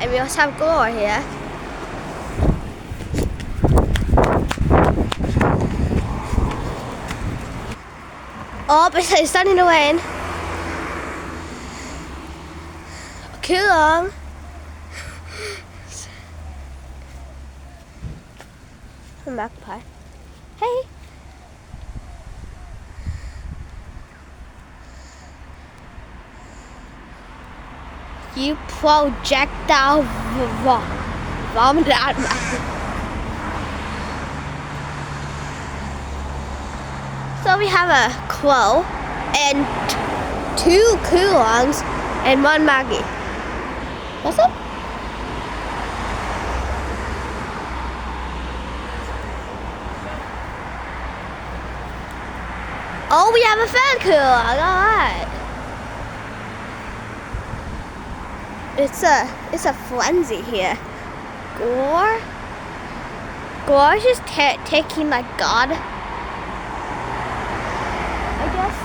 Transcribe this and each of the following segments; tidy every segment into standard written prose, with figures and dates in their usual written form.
And we also have Glor here. Oh, it's starting to rain. Curraong. A magpie. Hey. You projectile vomit out my. So we have a crow and 2 Curraongs and 1 Maggie. What's up? Oh, we have a third Curraong. All right. It's a frenzy here. Glor's just taking like God, I guess.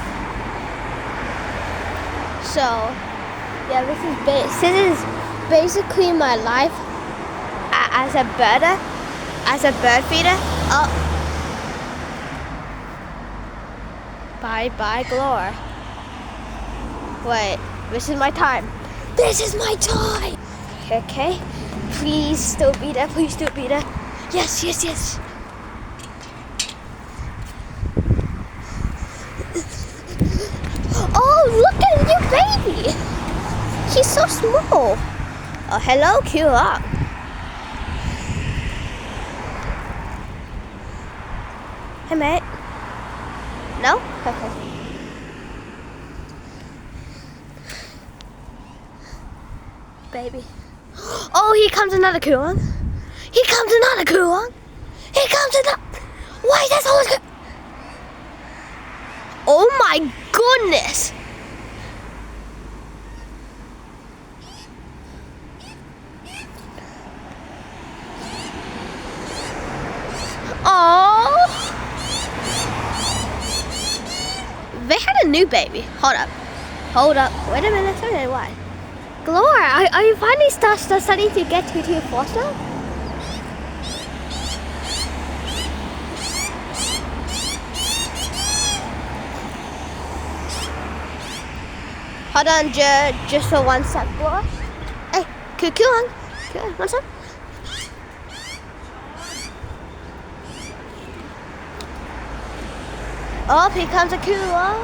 So yeah, this is basically my life as a bird feeder. Oh, bye Glor. Wait, this is my time. This is my time! Okay, please still be there, please still be there. Yes. Oh, look at you, baby! He's so small. Oh, hello, Curraong. Hey, mate. No? Okay. Baby. Oh, here comes another Curraong. Here comes another Curraong. Here comes another. Why is that so much? Oh my goodness. Oh. They had a new baby. Hold up. Wait a minute. Okay, why? Glor, are you finally starting to get to your foster? Hold on, just for 1 sec, Glor. Hey, Curraong, 1 sec. Oh, here comes a Curraong.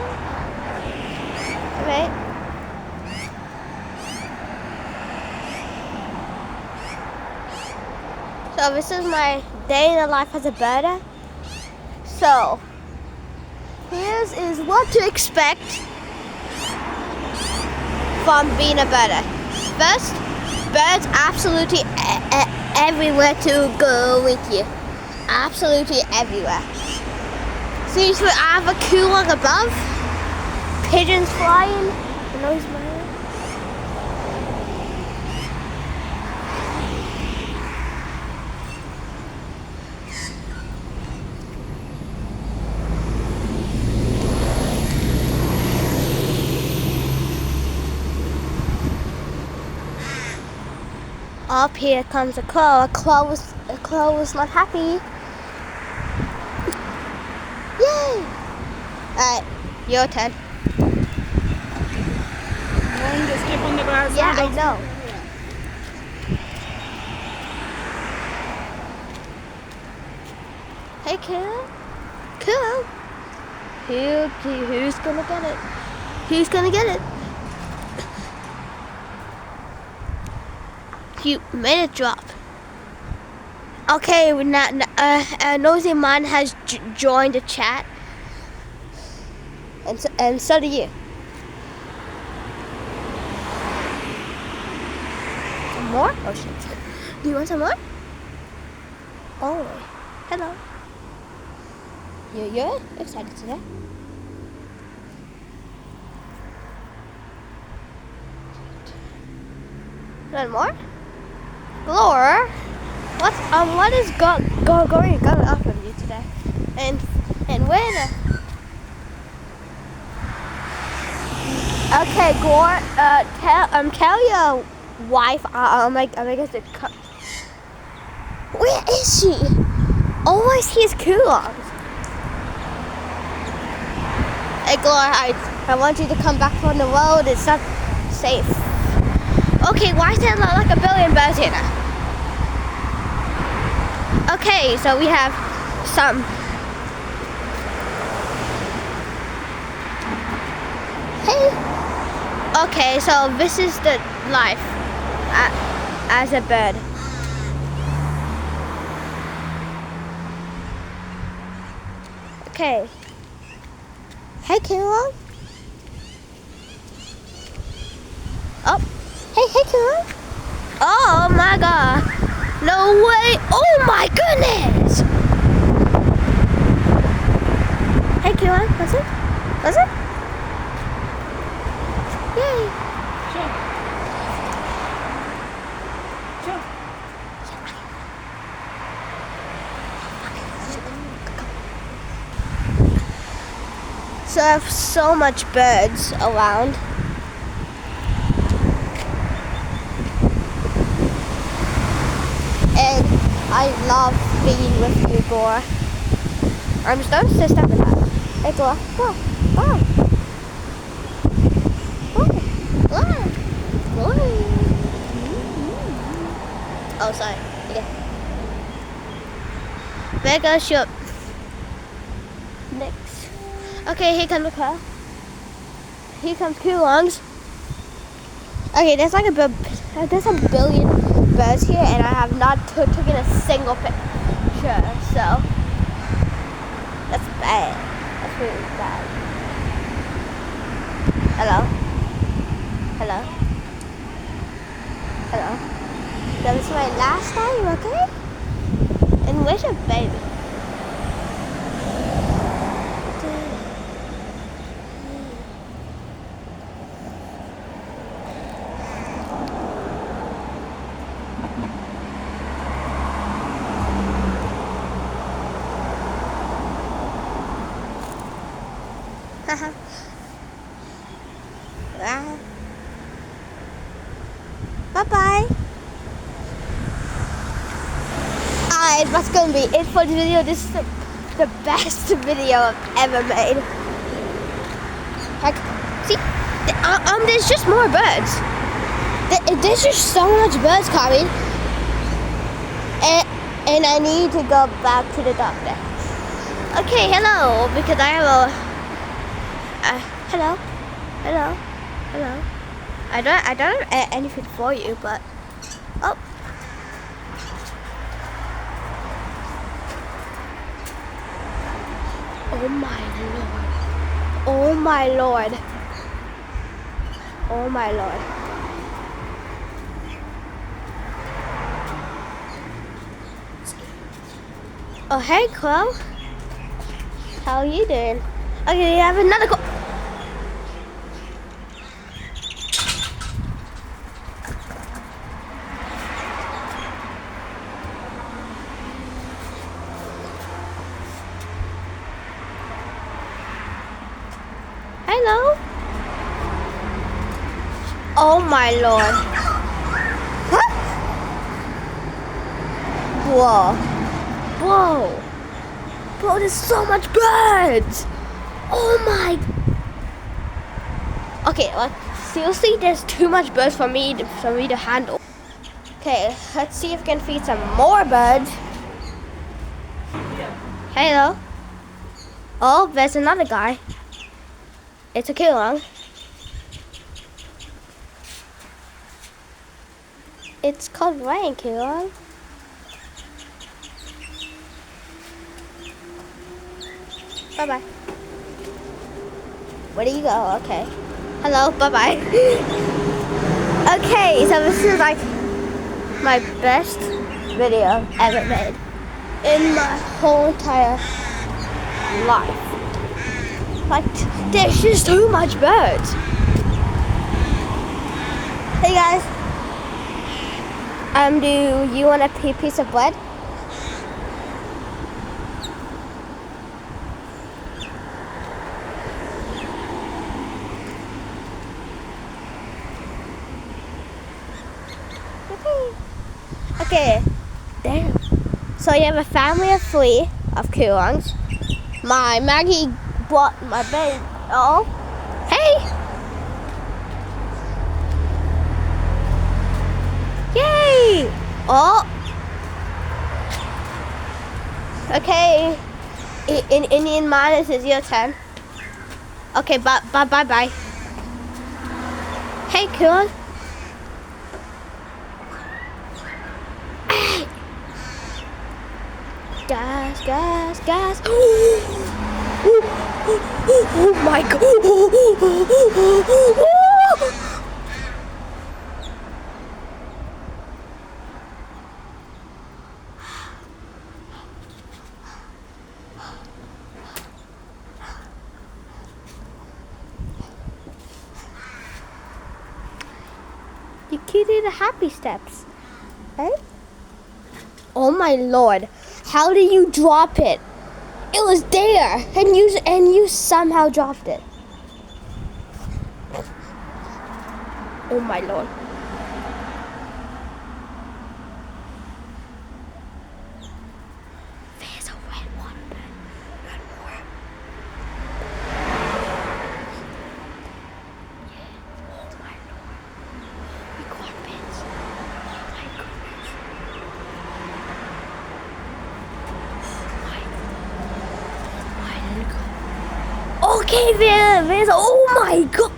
Right. So this is my day in the life as a birder. So here's is what to expect from being a birder. First, birds absolutely everywhere to go with you. Absolutely everywhere. So you should have a Curraong above, pigeons flying, the noise mine. Up here comes a crow. A crow was not happy. Yay! Alright, your turn. Going to step on the grass. Yeah, I know. Hey, Curraong. Who's gonna get it? Who's gonna get it? You made it drop. Okay, Nosy Man has joined the chat, and so do you. Some more? Oh shit! Do you want some more? Oh, hello. You're excited today. One more? Glor, what is going off of you today? And where the? Okay, Glor, tell your wife. Oh my gosh, where is she? All I see is Curraongs. Hey, Gloria, I want you to come back from the road. It's not safe. Okay, why is there like a billion birds here now? Okay, so we have some. Hey. Okay, so this is the life as a bird. Okay. Hey, Curraong. Oh. Hey, Curraong. Oh my God. No way. Oh my goodness. Hey, Curraong. What's it? What's it? Yay. Sure. Sure. So I have so much birds around. And I love being with you, Gore. I'm just going to step in that. Hey, Gore. Go. Go. Oh, sorry. Okay. There goes your next. Okay, here comes the car. Here comes Curraongs. Okay, there's like there's a billion birds here, and I have not taken a single picture. So that's bad. That's really bad. Hello. Hello. Hello. That was my last time, okay? And where's your baby? Haha. Bye-bye. Alright, that's gonna be it for the video. This is the best video I've ever made. Heck, see, there's just more birds. There's just so much birds coming, and I need to go back to the doctor. Okay, hello, because I have a hello. I don't have anything for you, but oh. Oh my lord. Oh my lord. Oh my lord. Oh hey Chloe. How are you doing? Okay, you have another call. Hello? Oh my lord. What? Whoa. Whoa. Bro, there's so much birds. Oh my. Okay, like seriously, there's too much birds for me to handle. Okay, let's see if we can feed some more birds. Hello. Oh, there's another guy. It's a Curraong. It's called rain, Curraong. Bye-bye. Where do you go? Okay. Hello, bye-bye. Okay, so this is like my best video ever made in my whole entire life. Like, there's just too much birds. Hey guys. Do you want a piece of bread? Okay, there. So you have a family of 3 of Curraongs. My Maggie brought my baby. Oh, hey! Yay! Oh. Okay. In Indian man, this is your turn. Okay, bye. Hey, Curraong. Gas. Oh my god. You did the happy steps, right? Oh my lord. How did you drop it? It was there, and you somehow dropped it. Oh my lord. There's a red water bed. Run more. Yeah. Oh my lord. We got bits. Oh my goodness. Okay, there's oh my god.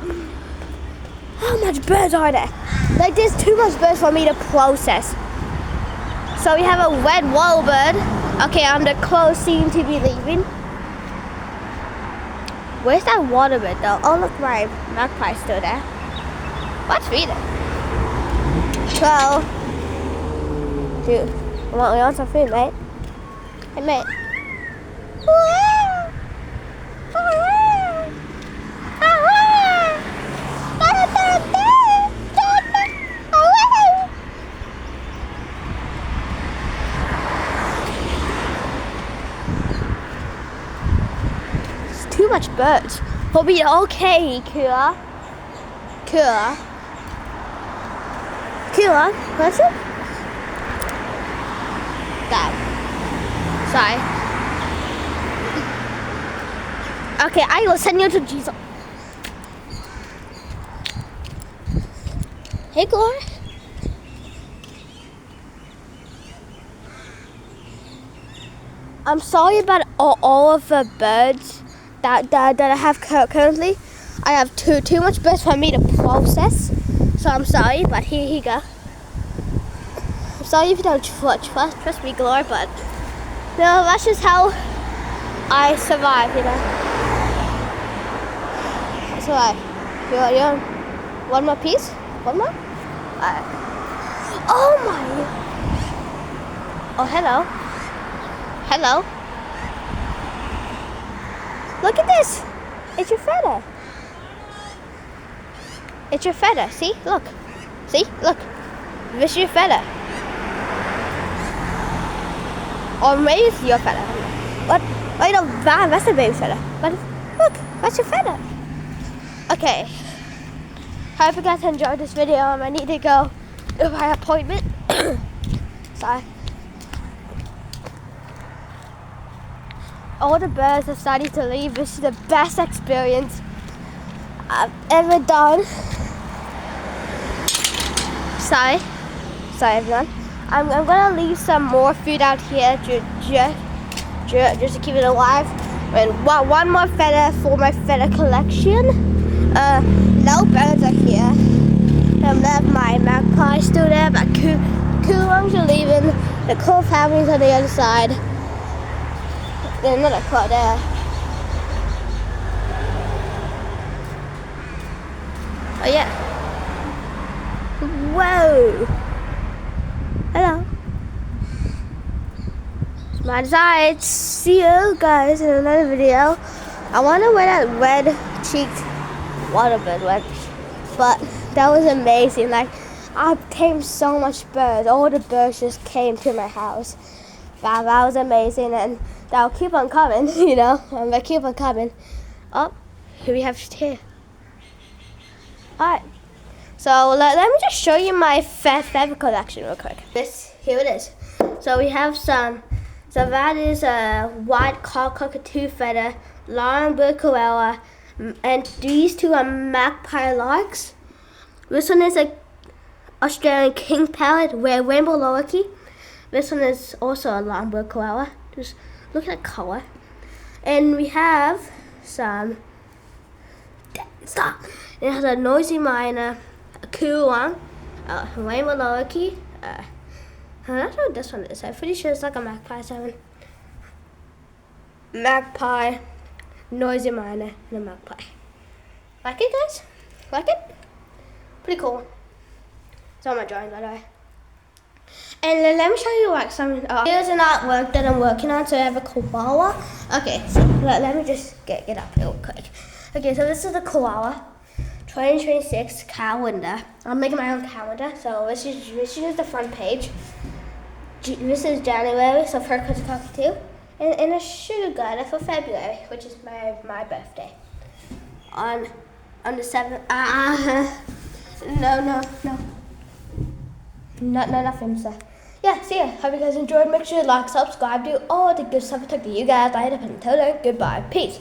How much birds are there? Like, there's too much birds for me to process. So we have a red warbird. Okay, the crows seem to be leaving. Where's that waterbird though? Oh look, my magpie still there. What's reading? So, dude, we want some food, mate. Hey, mate. Too much birds. We'll be okay, Curraong. What's it? Down. Sorry. Okay, I will send you to Jesus. Hey, Glory. I'm sorry about all of the birds that I have currently. I have too much birds for me to process, so I'm sorry, but here you go. I'm sorry if you don't trust me, Glory, but no, that's just how I survive, you know. I survive. You one more piece? One more? Oh my! Oh, hello. Hello. Look at this. It's your feather. It's your feather. See? Look. See? Look. This is your feather. Or maybe it's your feather. What? Wait, no, that's a baby feather. But look, that's your feather. Okay. I forgot to enjoy this video. I need to go to my appointment. Sorry. All the birds are starting to leave. This is the best experience I've ever done. Sorry everyone. I'm gonna leave some more food out here just to keep it alive. And one more feather for my feather collection. No birds are here. My magpie still there, but Curraongs are leaving. The crow family's on the other side. There's another crow there. Oh yeah. Whoa. Hello. Smart sides. See you guys in another video. I wonder where that red-cheeked waterbird went. But that was amazing. Like, I tamed so much birds. All the birds just came to my house. Wow, that was amazing. And they'll keep on coming, you know. And they keep on coming. Oh, here we have here. Alright. So let me just show you my feather collection real quick. Here it is. So we have some. So that is a white cockatoo feather, longbill koala, and these two are magpie larks. This one is a Australian king parrot, rainbow lorikeet. This one is also a longbill koala. Just look at the color. And we have some. Stop. It has a noisy miner, a Curraongs, a rainbow lorikeet. I'm not sure what this one is. I'm pretty sure it's like a magpie sound. Magpie, noisy miner, and a magpie. Like it, guys? Like it? Pretty cool. It's on my drawing, by the way. And let me show you like some. Here's an artwork that I'm working on. So I have a koala. Okay, so let me just get up real quick. Okay, so this is the koala 2026 calendar. I'm making my own calendar. So this is the front page. This is January, so for cockatoo, and a sugar glider for February, which is my birthday. On the 7th. Nothing, sir. Yeah, see ya. Hope you guys enjoyed. Make sure to like, subscribe, do all the good stuff I took to you guys. I had to put until then. Goodbye. Peace.